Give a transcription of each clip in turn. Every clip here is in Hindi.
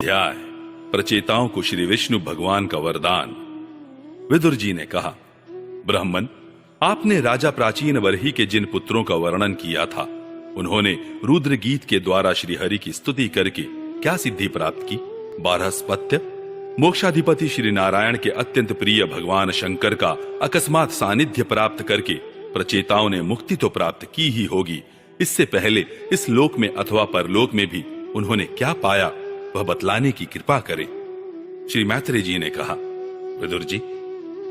अध्याय प्रचेताओं को श्री विष्णु भगवान का वरदान। विदुर जी ने कहा, ब्राह्मण, आपने राजा प्राचीन वर्ही के जिन पुत्रों का वर्णन किया था, उन्होंने रुद्र गीत के द्वारा श्री हरि की स्तुति करके क्या सिद्धि प्राप्त की? 12 स्पत्य, मोक्षाधिपति श्री नारायण के अत्यंत प्रिय भगवान शंकर का अकस्मात सानिध्य प्राप्त करके प्रचेताओं ने मुक्ति तो प्राप्त की ही होगी, इससे पहले इस लोक में अथवा परलोक में भी उन्होंने क्या पाया, वह बतलाने की कृपा करें। श्री मैत्रेय जी ने कहा, विदुर जी,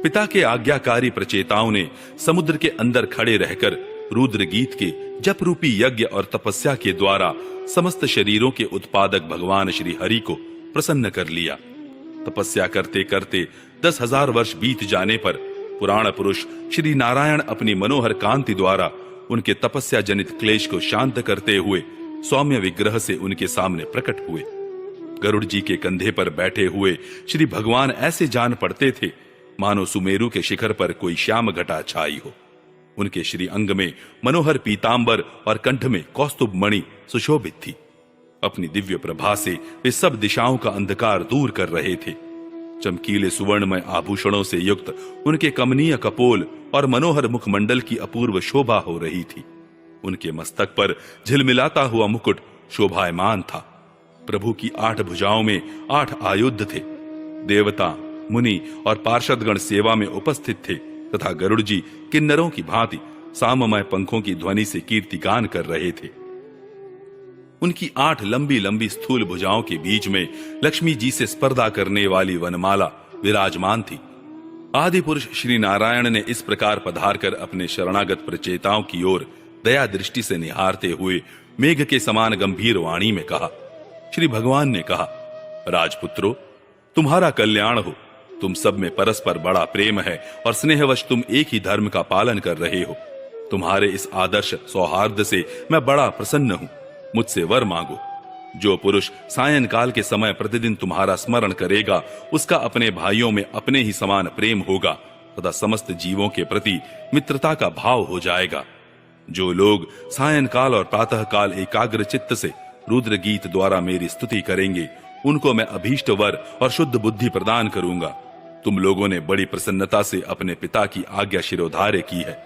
पिता के आज्ञाकारी प्रचेताओं ने समुद्र के अंदर खड़े रहकर रुद्र गीत के जप रूपी यज्ञ और तपस्या के द्वारा समस्त शरीरों के उत्पादक भगवान श्री हरि को प्रसन्न कर लिया। तपस्या करते करते 10,000 वर्ष बीत जाने पर पुराण पुरुष श्री नारायण अपनी मनोहर कांति द्वारा उनके तपस्या जनित क्लेश को शांत करते हुए सौम्य विग्रह से उनके सामने प्रकट हुए। गरुड़ जी के कंधे पर बैठे हुए श्री भगवान ऐसे जान पड़ते थे मानो सुमेरु के शिखर पर कोई श्याम घटा छाई हो। उनके श्री अंग में मनोहर पीतांबर और कंठ में कौस्तुभ मणि सुशोभित थी। अपनी दिव्य प्रभा से वे सब दिशाओं का अंधकार दूर कर रहे थे। चमकीले सुवर्णमय आभूषणों से युक्त उनके कमनीय कपोल और मनोहर मुखमंडल की अपूर्व शोभा हो रही थी। उनके मस्तक पर झिलमिलाता हुआ मुकुट शोभायमान था। प्रभु की 8 भुजाओं में 8 आयुध थे। देवता, मुनि और पार्षदगण सेवा में उपस्थित थे तथा गरुड़ जी किन्नरों की भांति साममय पंखों की ध्वनि से कीर्तिगान कर रहे थे। उनकी 8 लंबी लंबी स्थूल भुजाओं के बीच में लक्ष्मी जी से स्पर्धा करने वाली वनमाला विराजमान थी। आदि पुरुष श्री नारायण ने इस प्रकार पधार कर अपने शरणागत प्रचेताओं की ओर दया दृष्टि से निहारते हुए मेघ के समान गंभीर वाणी में कहा। श्री भगवान ने कहा, राजपुत्रो, तुम्हारा कल्याण हो। तुम सब में परस्पर बड़ा प्रेम है और स्नेहवश तुम एक ही धर्म का पालन कर रहे हो। तुम्हारे इस आदर्श सौहार्द से मैं बड़ा प्रसन्न हूं। मुझसे वर मांगो। जो पुरुष सायंकाल के समय प्रतिदिन तुम्हारा स्मरण करेगा, उसका अपने भाइयों में अपने ही समान प्रेम होगा तथा समस्त जीवों के प्रति मित्रता का भाव हो जाएगा। जो लोग सायंकाल और प्रातःकाल एकाग्र चित्त से रुद्र गीत द्वारा मेरी स्तुति करेंगे, उनको मैं अभीष्ट वर और शुद्ध बुद्धि प्रदान करूंगा। तुम लोगों ने बड़ी प्रसन्नता से अपने पिता की आज्ञा शिरोधार्य की है।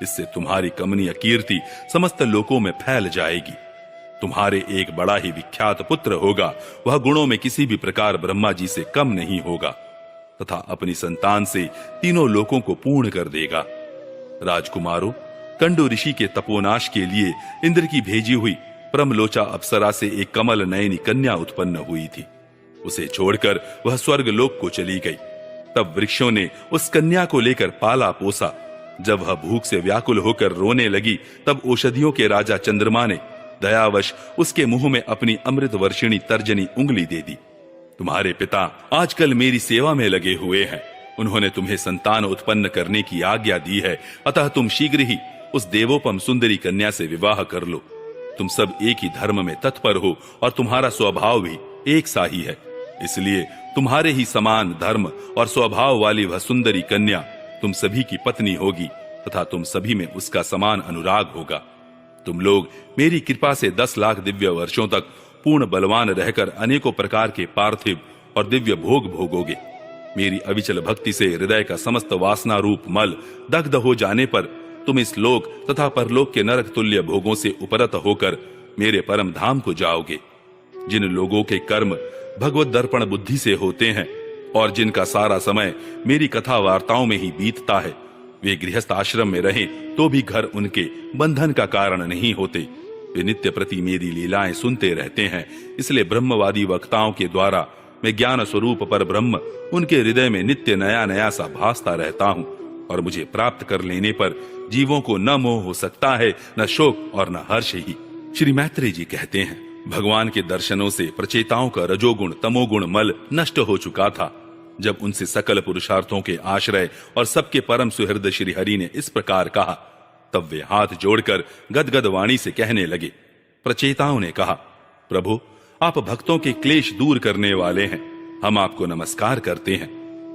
इससे तुम्हारी कमनीय कीर्ति समस्त लोकों में फैल जाएगी। तुम्हारे एक बड़ा ही विख्यात पुत्र होगा। वह गुणों में किसी भी प्रकार ब्रह्मा जी से कम नहीं होगा तथा अपनी संतान से तीनों लोकों को पूर्ण कर देगा। राजकुमारों, कंडु ऋषि के तपोनाश के लिए इंद्र की भेजी हुई प्रमलोचा अप्सरा से एक कमल नयनी कन्या उत्पन्न हुई थी। उसे छोड़कर वह स्वर्ग लोक को चली गई। तब वृक्षों ने उस कन्या को लेकर पाला पोसा। जब वह भूख से व्याकुल होकर रोने लगी, तब औषधियों के राजा चंद्रमा ने दयावश उसके मुंह में अपनी अमृत वर्षिणी तर्जनी उंगली दे दी। तुम्हारे पिता आजकल मेरी सेवा में लगे हुए हैं। उन्होंने तुम्हें संतान उत्पन्न करने की आज्ञा दी है, अतः तुम शीघ्र ही उस देवोपम सुंदरी कन्या से विवाह कर लो। तुम सब एक ही धर्म में तत्पर हो और तुम्हारा स्वभाव भी एक सा ही है। इसलिए तुम्हारे ही समान धर्म और स्वभाव वाली वह सुंदरी कन्या तुम सभी की पत्नी होगी तथा तुम सभी में उसका समान अनुराग होगा। तुम लोग मेरी कृपा से 10 लाख दिव्य वर्षों तक पूर्ण बलवान रहकर अनेकों प्रकार के पार्थिव और दिव्य भोग भोगोगे। मेरी अविचल भक्ति से हृदय का समस्त वासना रूप मल दग्ध हो जाने पर तुम इस लोक तथा परलोक के नरक तुल्य भोगों से उपरत होकर मेरे परम धाम को जाओगे। जिन लोगों के कर्म भगवत दर्पण बुद्धि से होते हैं और जिनका सारा समय मेरी कथा वार्ताओं में ही बीतता है, वे गृहस्थ आश्रम में रहें तो भी घर उनके बंधन का कारण नहीं होते। वे नित्य प्रति मेरी लीलाएं सुनते रहते हैं। इसलिए ब्रह्मवादी वक्ताओं के द्वारा मैं ज्ञान स्वरूप पर ब्रह्म उनके हृदय में नित्य नया नया सा भासता रहता हूं और मुझे प्राप्त कर लेने पर जीवों को न मोह हो सकता है, न शोक और न हर्ष ही। श्री मैत्रेय जी कहते हैं, भगवान के दर्शनों से प्रचेताओं का रजोगुण तमोगुण मल नष्ट हो चुका था। जब उनसे सकल पुरुषार्थों के आश्रय और सबके परम सुहृद श्री हरि ने इस प्रकार कहा, तब वे हाथ जोड़कर गदगद वाणी से कहने लगे। प्रचेताओं ने कहा, प्रभु, आप भक्तों के क्लेश दूर करने वाले हैं। हम आपको नमस्कार करते हैं।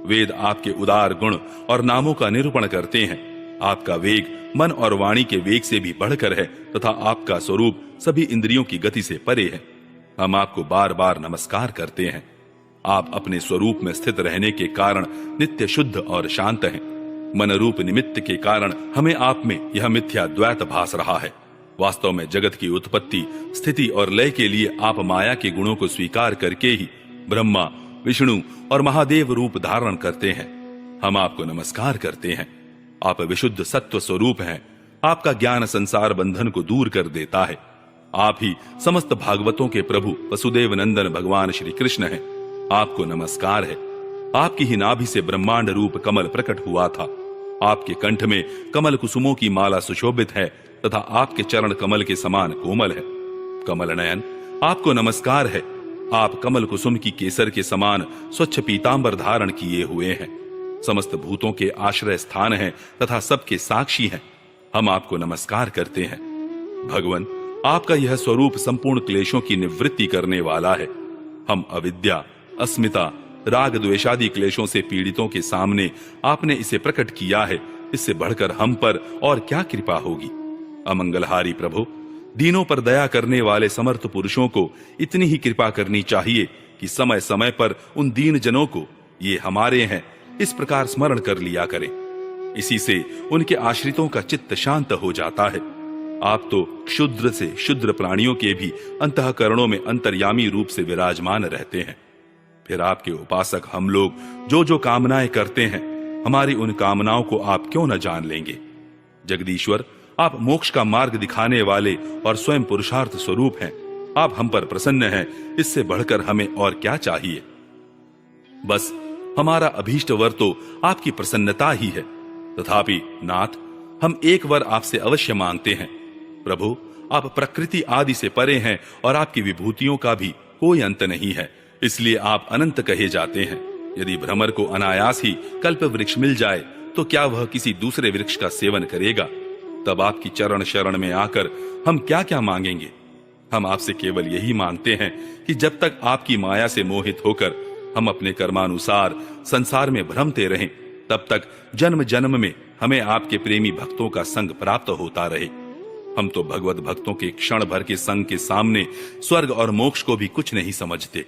वेद आपके उदार गुण और नामों का निरूपण करते हैं। आपका वेग मन और वाणी के वेग से भी बढ़कर है तथा आपका स्वरूप सभी इंद्रियों की गति से परे है। हम आपको बार बार नमस्कार करते हैं। आप अपने स्वरूप में स्थित रहने के कारण नित्य शुद्ध और शांत हैं। मन रूप निमित्त के कारण हमें आप में यह मिथ्या द्वैत भास रहा है। वास्तव में जगत की उत्पत्ति, स्थिति और लय के लिए आप माया के गुणों को स्वीकार करके ही ब्रह्मा, विष्णु और महादेव रूप धारण करते हैं। हम आपको नमस्कार करते हैं। आप विशुद्ध सत्व स्वरूप हैं। आपका ज्ञान संसार बंधन को दूर कर देता है। आप ही समस्त भागवतों के प्रभु वसुदेव नंदन भगवान श्री कृष्ण हैं। आपको नमस्कार है। आपकी ही नाभि से ब्रह्मांड रूप कमल प्रकट हुआ था। आपके कंठ में कमल कुसुमों की माला सुशोभित है तथा आपके चरण कमल के समान कोमल है। कमल नयन, आपको नमस्कार है। आप कमल कुसुम की केसर के समान स्वच्छ पीतांबर धारण किए हुए हैं। समस्त भूतों के आश्रय स्थान हैं तथा सबके साक्षी हैं। हम आपको नमस्कार करते हैं। भगवन, आपका यह स्वरूप संपूर्ण क्लेशों की निवृत्ति करने वाला है। हम अविद्या, अस्मिता, राग द्वेषादि क्लेशों से पीड़ितों के सामने आपने इसे प्रकट किया है। इससे बढ़कर हम पर और क्या कृपा होगी। अमंगलहारी प्रभु, दीनों पर दया करने वाले समर्थ पुरुषों को इतनी ही कृपा करनी चाहिए कि समय समय पर उन दीन जनों को ये हमारे हैं इस प्रकार स्मरण कर लिया करें। इसी से उनके आश्रितों का चित्त शांत हो जाता है। आप तो क्षुद्र से क्षुद्र प्राणियों के भी अंतःकरणों में अंतर्यामी रूप से विराजमान रहते हैं। फिर आपके उपासक हम लोग जो जो कामनाएं करते हैं, हमारी उन कामनाओं को आप क्यों न जान लेंगे। जगदीश्वर, आप मोक्ष का मार्ग दिखाने वाले और स्वयं पुरुषार्थ स्वरूप हैं। आप हम पर प्रसन्न हैं। इससे बढ़कर हमें और क्या चाहिए। बस हमारा अभीष्ट वर तो आपकी प्रसन्नता ही है। तथापि नाथ, हम एक वर आपसे अवश्य मांगते हैं। प्रभु, आप प्रकृति आदि से परे हैं और आपकी विभूतियों का भी कोई अंत नहीं है। इसलिए आप अनंत कहे जाते हैं। यदि भ्रमर को अनायास ही कल्प वृक्ष मिल जाए तो क्या वह किसी दूसरे वृक्ष का सेवन करेगा। तब आपकी चरण शरण में आकर हम क्या क्या मांगेंगे। हम आपसे केवल यही मांगते हैं कि जब तक आपकी माया से मोहित होकर हम अपने कर्मानुसार संसार में भ्रमते रहें, तब तक जन्म जन्म में हमें आपके प्रेमी भक्तों का संग प्राप्त होता रहे। हम तो भगवत भक्तों के क्षण भर के संग के सामने स्वर्ग और मोक्ष को भी कुछ नहीं समझते।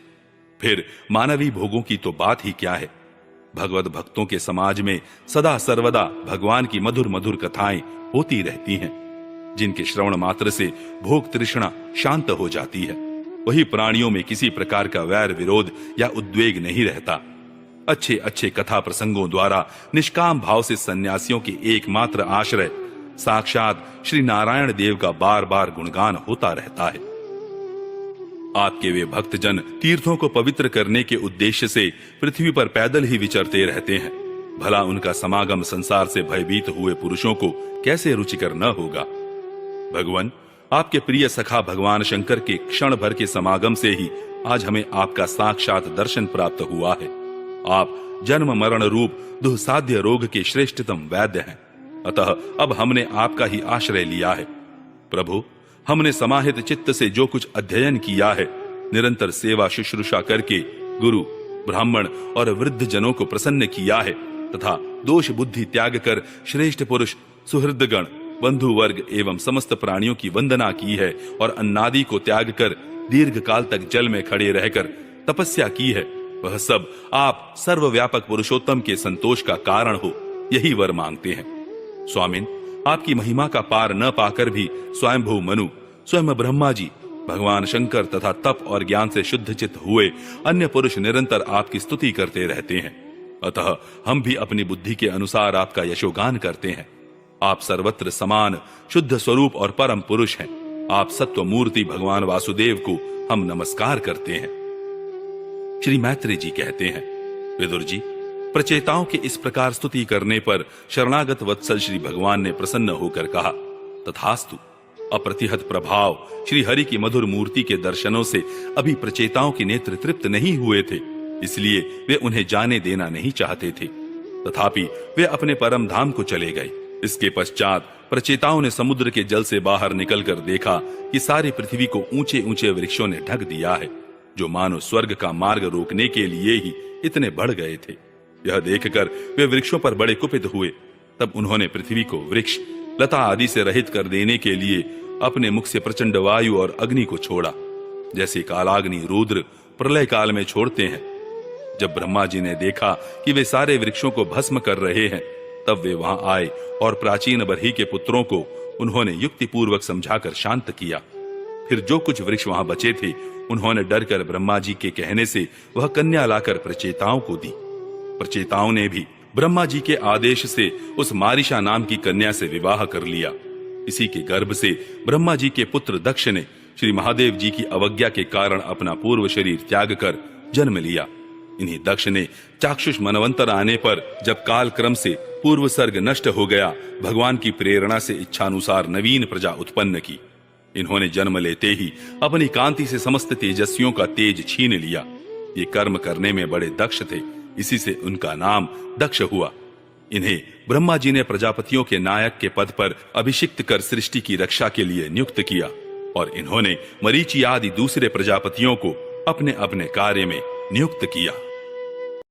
फिर मानवी भोगों की तो बात ही क्या है। भगवत भक्तों के समाज में सदा सर्वदा भगवान की मधुर मधुर कथाएं होती रहती हैं, जिनके श्रवण मात्र से भोग तृष्णा शांत हो जाती है। वही प्राणियों में किसी प्रकार का वैर विरोध या उद्वेग नहीं रहता। अच्छे अच्छे कथा प्रसंगों द्वारा निष्काम भाव से सन्यासियों के एकमात्र आश्रय साक्षात श्री नारायण देव का बार बार गुणगान होता रहता है। आपके वे भक्तजन तीर्थों को पवित्र करने के उद्देश्य से पृथ्वी पर पैदल ही विचरते रहते हैं। भला उनका समागम संसार से भयभीत हुए पुरुषों को कैसे रुचिकर न होगा। भगवान, आपके प्रिय सखा भगवान शंकर के क्षण भर के समागम से ही आज हमें आपका साक्षात दर्शन प्राप्त हुआ है। आप जन्म मरण रूप दुस्साध्य रोग के श्रेष्ठतम वैद्य हैं। अतः अब हमने आपका ही आश्रय लिया है। प्रभु, हमने समाहित चित्त से जो कुछ अध्ययन किया है, निरंतर सेवा शुश्रूषा करके गुरु, ब्राह्मण और वृद्ध जनों को प्रसन्न किया है तथा दोष बुद्धि त्याग कर श्रेष्ठ पुरुष, सुहृदगण, बंधु वर्ग एवं समस्त प्राणियों की वंदना की है और अन्नादि को त्याग कर दीर्घ काल तक जल में खड़े रहकर तपस्या की है। वह सब आप सर्वव्यापक पुरुषोत्तम के संतोष का कारण हो, यही वर मांगते हैं। स्वामिन, आपकी महिमा का पार न पाकर भी स्वयंभू मनु, स्वयं ब्रह्मा जी, भगवान शंकर तथा तप और ज्ञान से शुद्ध चित्त हुए अन्य पुरुष निरंतर आपकी स्तुति करते रहते हैं। अतः हम भी अपनी बुद्धि के अनुसार आपका यशोगान करते हैं। आप सर्वत्र समान शुद्ध स्वरूप और परम पुरुष हैं। आप सत्व मूर्ति भगवान वासुदेव को हम नमस्कार करते हैं। श्री मैत्री जी कहते हैं, विदुर जी, प्रचेताओं के इस प्रकार स्तुति करने पर शरणागत वत्सल श्री भगवान ने प्रसन्न होकर कहा, तथास्तु। अप्रतिहत प्रभाव श्री हरि की मधुर मूर्ति के दर्शनों से अभी प्रचेताओं के नेत्र तृप्त नहीं हुए थे, इसलिए वे उन्हें जाने देना नहीं चाहते थे। तथापि वे अपने परम धाम को चले गए। इसके पश्चात प्रचेताओं ने समुद्र के जल से बाहर निकलकर देखा कि सारी पृथ्वी को ऊंचे ऊंचे वृक्षों ने ढक दिया है, जो मानो स्वर्ग का मार्ग रोकने के लिए ही इतने बढ़ गए थे। यह देखकर वे वृक्षों पर बड़े कुपित हुए। तब उन्होंने पृथ्वी को वृक्ष, लता आदि से रहित कर देने के लिए अपने मुख से प्रचंड वायु और अग्नि को छोड़ा। जैसे कालाग्नि रुद्र प्रलय काल में छोड़ते हैं। जब ब्रह्मा जी ने देखा कि वे सारे वृक्षों को भस्म कर रहे हैं, तब वे वहां आए और प्राचीन बरही के पुत्रों को उन्होंने युक्तिपूर्वक समझाकर शांत किया। फिर जो कुछ वृक्ष वहां बचे थे, उन्होंने डरकर ब्रह्मा जी के कहने से वह कन्या लाकर प्रचेताओं को दी। प्रचेताओं ने भी ब्रह्मा जी के आदेश से उस मारिशा नाम की कन्या से विवाह कर लिया। इसी के गर्भ से ब्रह्मा जी के पुत्र दक्ष ने श्री महादेव जी की अवज्ञा के कारण अपना पूर्व शरीर त्याग कर जन्म लिया। इन्हीं दक्ष ने चाक्षुष मनवंतर आने पर, जब काल क्रम से पूर्व सर्ग नष्ट हो गया, भगवान की प्रेरणा से इच्छानुसार नवीन प्रजा उत्पन्न की। इन्होंने जन्म लेते ही अपनी कांति से समस्त तेजस्वियों का तेज छीन लिया। ये कर्म करने में बड़े दक्ष थे, इसी से उनका नाम दक्ष हुआ। इन्हें ब्रह्मा जी ने प्रजापतियों के नायक के पद पर अभिषिक्त कर सृष्टि की रक्षा के लिए नियुक्त किया, और इन्होंने मरीचि आदि दूसरे प्रजापतियों को अपने अपने कार्य में नियुक्त किया।